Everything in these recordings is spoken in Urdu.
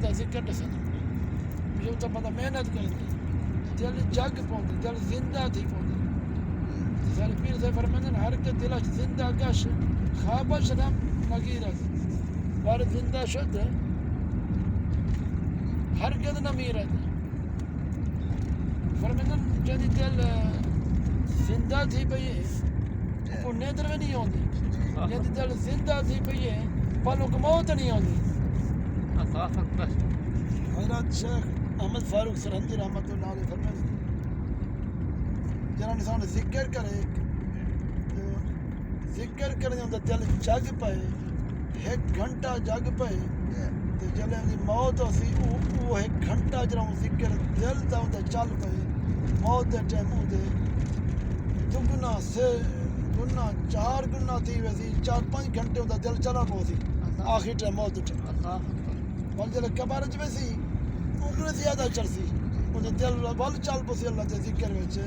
دا ذکر دسنا جو تو بندہ محنت کرے دل جگ پوندا دل زندہ تھی پوندا سارے پیر سے فرماندن ہر کے دل زندہ گش خوابش رم نگیرت بار زندہ شد ہرگز نہ میرد فرماندن جدی دل زندہ تھی پئی ہے وہ نیندر میں نہیں آندی جدی دل زندہ تھی پئی ہے پلوں کو موت نہیں آندی حضرت شیخ احمد فاروق سرہندی رحمۃ اللہ علیہ فرماتے جنہاں انسان ذکر کرے ذکر کرنے ہوندا دل جگ پئے ایک گھنٹہ جگ پئے تے جلے دی موت ہوسی وہ ایک گھنٹہ جڑا ذکر دل دا ہوندا چل پئے موت دے ٹائم دے دگنا سے گنا 4 گنا تھی ویسی 4-5 گھنٹے ہوندا دل چلا پوسی آخری ٹائم موت ٹائم بل جلے قبر وچ ویسی انہوں زیادہ چلسی انہیں دل ول چل پسی اللہ دے ذکر وچ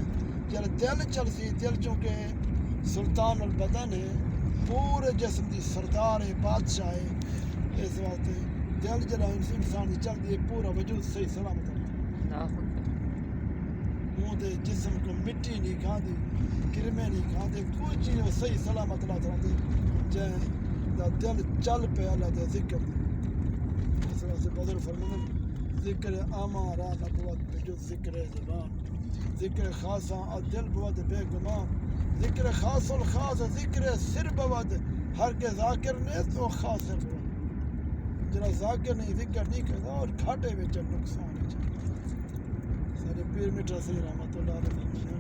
جلے دل چلسی دل چونکہ سلطان البدن ہے پورے جسم دی سردار ہے بادشاہ ہے اس واسطے دل جلا انسان دی چل دی پورا وجود صحیح سلامت ہے منہ دے جسم کو مٹی نہیں کھاندی کرمے نہیں کھاندے کوئی چیز صحیح سلامت اللہ تعالی جے دا دل چل پہ اللہ دے ذکر دی اس واسطے بدر فرمانے ذکر عامہ راہ نبوت بجو ذکر زبان ذکر خاصا دل بود بے گمان ذکر خاص الخاص ذکر سر بود ہر کے ذاکر نے تو خاصر بود جرا ذاکر نہیں ذکر نہیں کرتا اور گھاٹے میں نقصان ہے سارے پیر میٹھا سی رحمت اللہ علیہ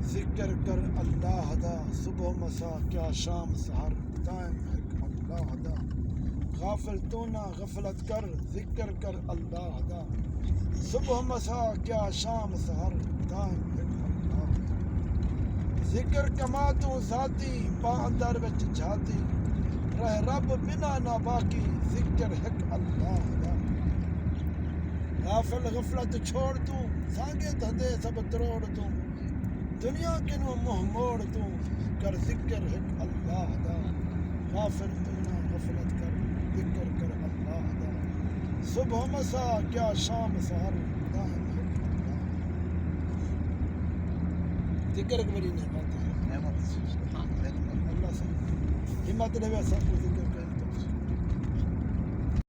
ذکر کر اللہ دا صبح مسا کیا شام سحر دائم حکم اللہ دا غافل تو نہ غفلت کر ذکر کر اللہ دا صبح مسا کیا شام سحر دائم حکم اللہ ذکر کما تو ذاتی پا اندر وچ جھاتی رہ رب بنا نہ باقی ذکر حق اللہ دا غافل غفلت چھوڑ تو سانگے دھندے سب تروڑ تو دنیا کے نو منہ موڑ تو کر ذکر حق اللہ دا غافل تو نہ غفلت کر ذکر کر اللہ دا صبح مسا کیا شام سحر دائم حق اللہ ذکر ایک بڑی نعمت ہے اللہ سے ہمت دے سب کو ذکر